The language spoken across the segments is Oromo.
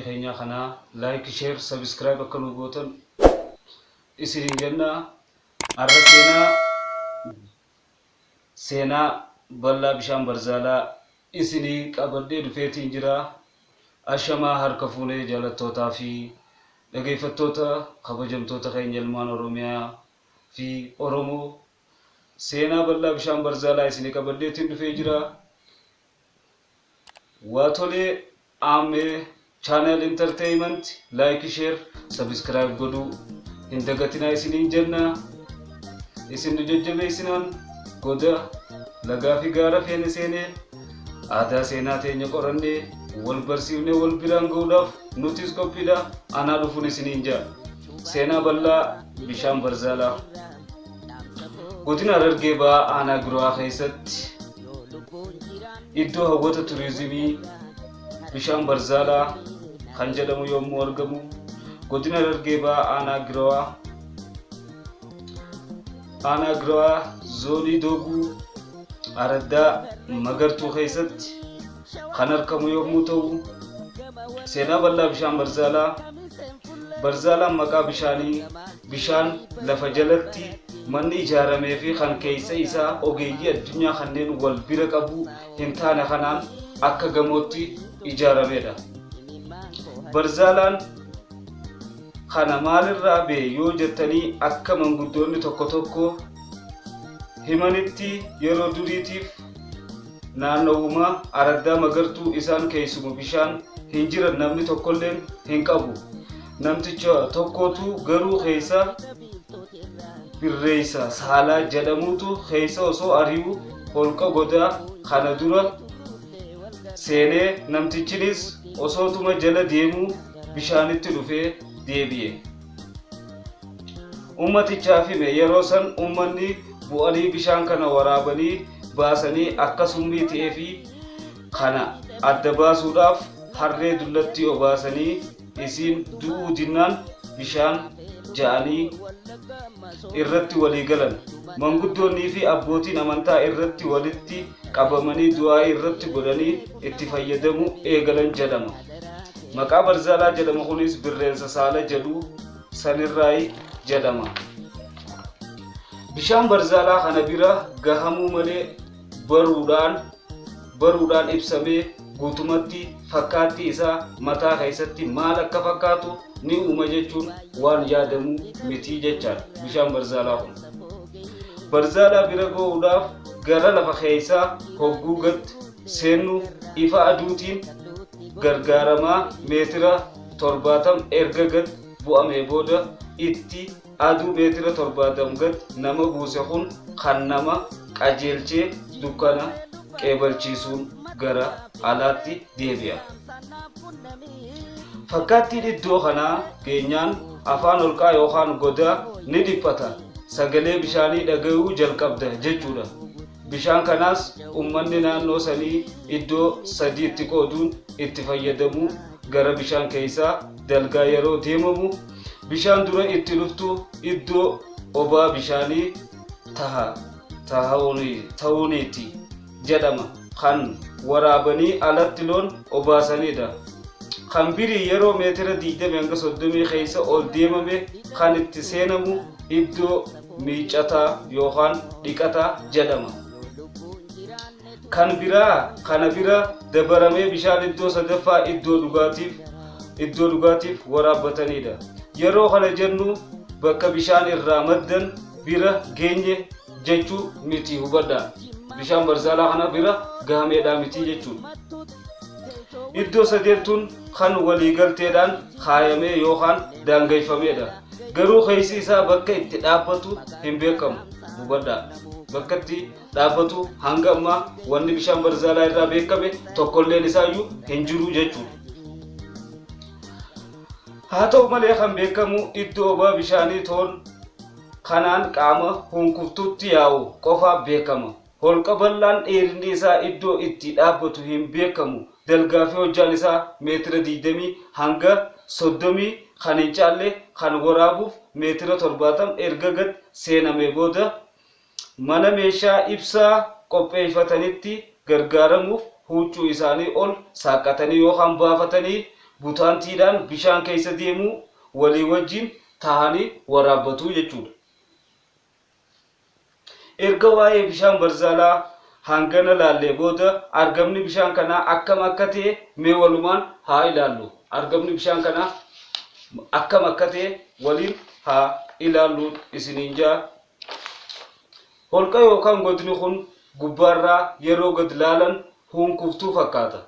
keenya kana like share subscribe akka nu gootan isin jenna. Arra seenaa bal'aa bishaan barzaalaa isinii qabadhee dhufeetiin jira. Ashamaa harka fuunee jaalattootaa fi dhaggeeffattoota kabajamtoota keenya ilmaan Oromiyaa fi Oromoo, seenaa bal'aa bishaan barzaalaa isinii qabadheetiin dhufee jira. Waatolee Ame channel entertainment like share subscribe godhu hin dagatinaa isiniin jenna. Isin jajjabeessinaan goda lagaa fi gaara feene seenee aadaa seenaa teenya qorannee wal barsiifnee wal biraan ga'uudhaaf nutis qophiidha. Anaa dhufuun isiniin jaa seenaa bal'aa bishaan barzaalaa godina Harargee Ba'aa aanaa Girawaa keessatti iddoo hawwata turizimii bishaan barzaalaa kan jedhamu yommuu argamu, godina Harargee Ba'aa aanaa Girawaa zoonii Dooguu Araddaa Magartuu keessatti kan argamu yommuu ta'u, seenaa bal'aa bishaan barzaalaan maqaa bishaan lafa jalatti manni ijaaramee fi kan keessa isaa ogeeyyii addunyaa kanneen wal bira qabu hin taane kanaan akka gamootti ijaaramedha. Barzaalaan kana maalirraa ba'e yoo jettanii akka manguddoonni tokko himanitti yeroo duriitiif naannawuma Araddaa Magartuu isaan keessumaa bishaan hin jiran namni tokkolleen hin qabu. Namticha tokkotu garuu keessa Birreessa Saalaa jedhamutu keessa osoo ari'u holqa godaa kana dura seenee, namtichinis osootuma jala deemu bishaanitti dhufee deebi'e. Ummatichaaf hime. Yeroo san ummanni bu'anii bishaan kana waraabanii baasanii akkasumii ta'ee fi kana adda baasuudhaaf harree dullatti obaasanii isiin du'uu dinnaan bishaan ja'anii irratti walii galan. Manguddoonnii fi abbootiin amantaa irratti walitti qabamanii du'aa irratti godhanii itti fayyadamu eegalan jedhama. Maqaa barzaalaa jedhamu kunis Birreessa Saalaa jedhu sanirraa jedhama. Bishaan barzaalaa kana bira gahamuu malee baruudhaan ibsamee guutumatti fakkaatti isaa mataa keessatti maal akka fakkaatu ni uuma jechuun waan yaadamu miti jechaadha. Bishaan barzaalaa kun barzaalaa bira ga'uudhaaf gara lafa keessaa hogguu gad seennuuf ifa aduutiin gargaaramaa meetira 70 erga gad bu'amee booda itti aduu meetira 70 gad nama buuse kun kan nama qajeelchee dukkana qeebalchiisuun gara alaatti deebi'a. Fakkaattiin iddoo kanaa geenyaan afaan holqaa yookaan godaa ni dhiphata. Sagalee bishaanii dhaga'uu jalqabda jechuudha. Bishaan kanaas ummanni naannoo sanii iddoo sadiitti qooduun itti fayyadamu. Gara bishaan keessaa dalgaa yeroo deemamu bishaan dura itti dhuftu iddoo obaa bishaanii ta'uuniiti jedhama. Kan waraabanii alatti loon obaasanidha. Kan birii yeroo meetira 20 hanga 30 keessa ol deemame kan itti seenamu iddoo miicataa yookaan dhiqataa jedhama. Kana bira dabaramee bishaan iddoo sadaffaa iddoo dhugaatiif waraabbatanidha. Yeroo kana jennu bakka bishaan irraa maddan bira geenye jechuu miti, hubadhaa. Bishaan barzaalaa kana bira gahameedhaa miti jechuudha. Iddoo sadeettuun kan waliigalteedhaan kaayamee yookaan daangeffamedha. Garuu keessi isaa bakka itti dhaabbatu hin beekamu, hubadhaa. Bakka itti dhaabbatu hanga ammaa wanni bishaan barzaalaa irraa beekame tokkolleen isaayyuu hin jiru jechuudha. Haa ta'u malee kan beekamu iddoo obaa bishaanii toon kanaan qaama hunkuftutti yaa'u qofa beekama. Holqa bal'aan dheerinni isaa iddoo itti dhaabbatu hin beekamu. Dalgaa fi hojjaan isaa meetira 20 hanga 30 kan hin caalle kan waraabuuf meetira 70 erga gad seenamee booda mana meeshaa ibsaa qopheeffatanitti gargaaramuuf huccuu isaanii ol saaqatanii yookaan baafatanii butaantiidhaan bishaan keessa deemu walii wajjin tahanii waraabbatu jechuudha. Erga waa'ee bishaan barzaalaa hangana laallee booda argamni bishaan kanaa akkam akka ta'e mee walumaan haa ilaallu. Argamni bishaan kanaa akkam akka ta'e waliin haa ilaallu isiniin jaa. Holqa yookaan godni kun gubbaarraa yeroo gad laalan hunkuftuu fakkaata.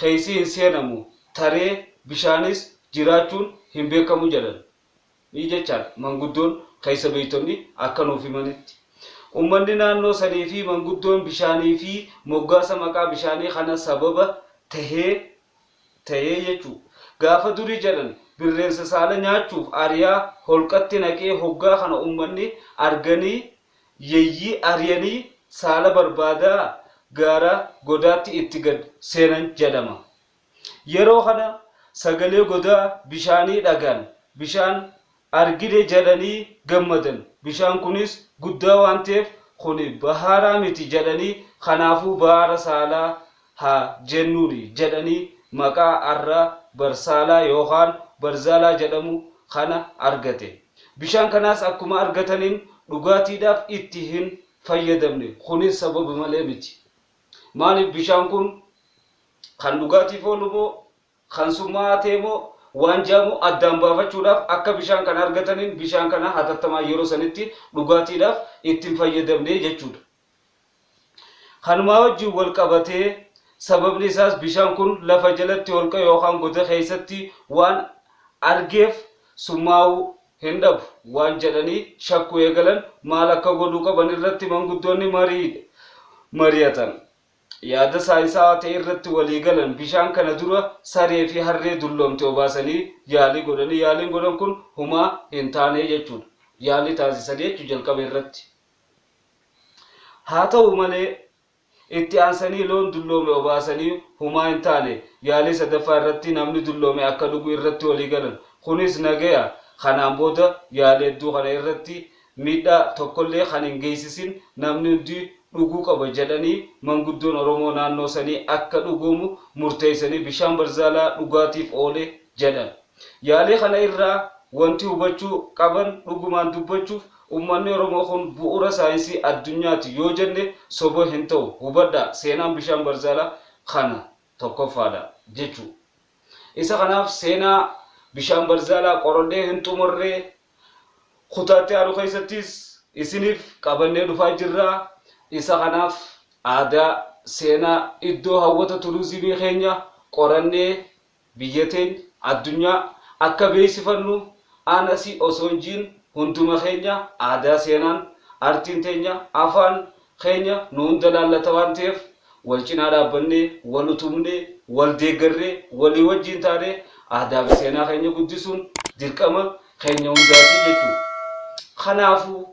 Keessi hin seenamu. Taree bishaanis jiraachuun hin beekamu jedhan. Ni jechaan manguddoon keessa beeytonni akka nuuf himanitti. Uummanni naannoo sanii fi manguddoon bishaanii fi moggaasa maqaa bishaanii kana sababa tahee jechuu. Gaafa durii jedhan birreensa saala nyaachuuf ariyaa holqatti naqee hoggaa kana uummanni arganii yeeyyii ariyanii saala barbaadaa gaara godaatti itti gad seenan jedhama. Yeroo kana sagalee godaa bishaanii dhagaan bishaan argide jedhanii gammadan. Bishaan kunis guddaa waan ta'eef kuni baharaa miti jedhanii kanaafuu bahara saalaa haa jennuuni jedhanii maqaa arraa barsaalaa yookaan barzaalaa jedhamu kana argate. Bishaan kanaas akkuma argataniin dhugaatiidhaaf itti hin fayyadamne. Kunis sababa malee miti. Maaliif bishaan kun kan dhugaatiif oolu moo kan summaa ta'e moo waan jaamu addaan baafachuudhaaf akka bishaan kana argataniin bishaan kana hatattamaan yeroo sanitti dhugaatiidhaaf ittiin fayyadamne jechuudha. Kanumaa wajjin wal qabatee sababni isaas bishaan kun lafa jalatti holqa yookaan goda keessatti waan argeef summaa'uu hin dhabu waan jedhanii shakkuu eegalan maal akka godhuu qaban irratti manguddoonni mari'atan. Yaada saayinsaa ta'e irratti walii galan bishaan kana dura saree fi harree dulloomte obaasanii yaalii godhanii yaaliin godhan kun humaa hin taane jechuudha. Yaalii taasisanii jechuu jalqaba irratti. Haa ta'u malee itti aansanii loon dulloome obaasanii humaa hin taane yaalii sadaffaa irratti namni dulloome akka dhugu irratti walii galan. Kunis nagaya. Kanaan booda yaalii hedduu kana irratti miidhaa tokkollee kan hin geessisin namni hundi dhuguu qaba jedhanii manguddoon Oromoo naannoo sanii akka dhugumu murteessanii bishaan barzaalaa dhugaatiif oole jedhan. Yaalii kana irraa wanti hubachuu qaban dhugumaan dubbachuuf uummanni Oromoo kun bu'uura saayinsii addunyaati yoo jenne soba hin ta'u. Hubadhaa seenaan bishaan barzaalaa kana tokkoffaadha jechuu. Isa kanaaf seenaa bishaan barzaalaa qorannee hin xumurree kutaatti aanu keessattis isiniif qabannee dhufaa jirra. Isa kanaaf aadaa seenaa iddoo hawwata turizimii keenya qorannee biyya teenya addunyaa akka beeksifannu aanasi osoo hin jiin hunduma keenya aadaa seenaan artiin teenya afaan keenya nu hunda laallata waan ta'eef wal cinaa dhaabbannee wal utumnee wal deeggarree walii wajjin taanee aadaa fi seenaa keenya guddisuun dirqama keenya hundaati jechuudha. Kanaafuu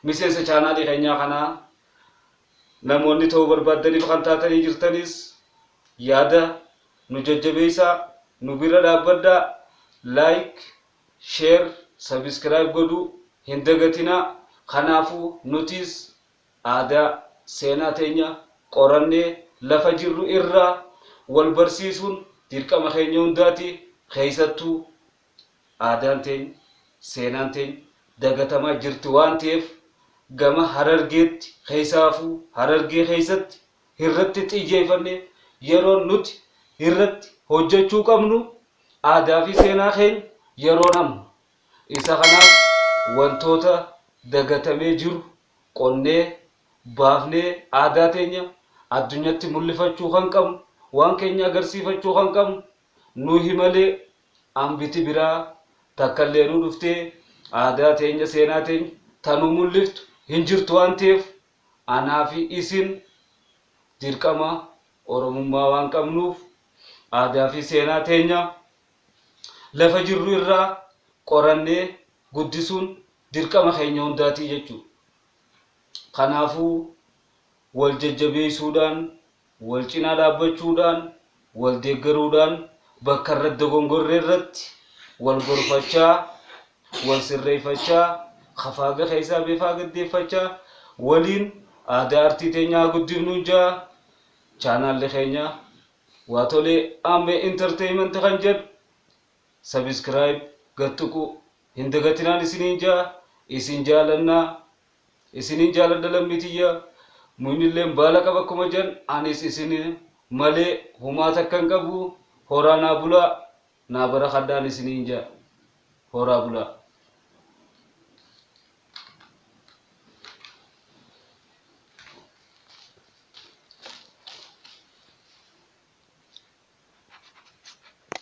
miseensa chaanaalii keenyaa kanaa namoonni ta'uu barbaadaniif kan taatanii jirtanis yaada nu jajjabeessaa nu bira dhaabbadhaa. Like, share, subscribe godhuu hin dagatinaa. Kanaafuu nutis aadaa seenaa teenya qorannee lafa jirru irraa wal barsiisuun dirqama keenya hundaati. Keessattuu aadaan teenya seenaan teenya dagatamaa jirti waan ta'eef gama Harargeetti keessaafuu Harargee keessatti irratti xiyyeeffannee yeroo nuti irratti hojjechuu qabnu aadaa fi seenaa keenya yeroo namni. Isa kanaaf wantoota dagatamee jiru qonnee baafnee aadaa teenya addunyatti mul'ifachuu kan qabnu waan keenya agarsiifachuu kan qabnu nuyi malee ambiti biraa takkallee nu dhuftee aadaa teenya seenaa teenya tanuu mul'iftu hin jirtu waan ta'eef anaa fi isin dirqama Oromummaa waan qabnuuf aadaa fi seenaa teenya lafa jirru irraa qorannee guddisuun dirqama keenya hundaati jechuudha. Kanaafuu wal jajjabeessuudhaan wal cinaa dhaabbachuudhaan wal deeggaruudhaan bakka irratti dogongorree irratti wal gorfachaa wal sirreeffachaa khafaaga keessaa beefaa gaddeeffachaa waliin aadaa artii teenyaa guddifnu jaa chaanaalli keenya Waatole ame entertainment kan jedhu subscribe gattuku hin dagatinaan isin jaalannaa isinin jaaladha lammitiyya munilleen baala qaba akkuma jedhan anis isin malee humaata kan qabu horaa naa bulaa naa bara kaddaan isinin jaa horaa bulaa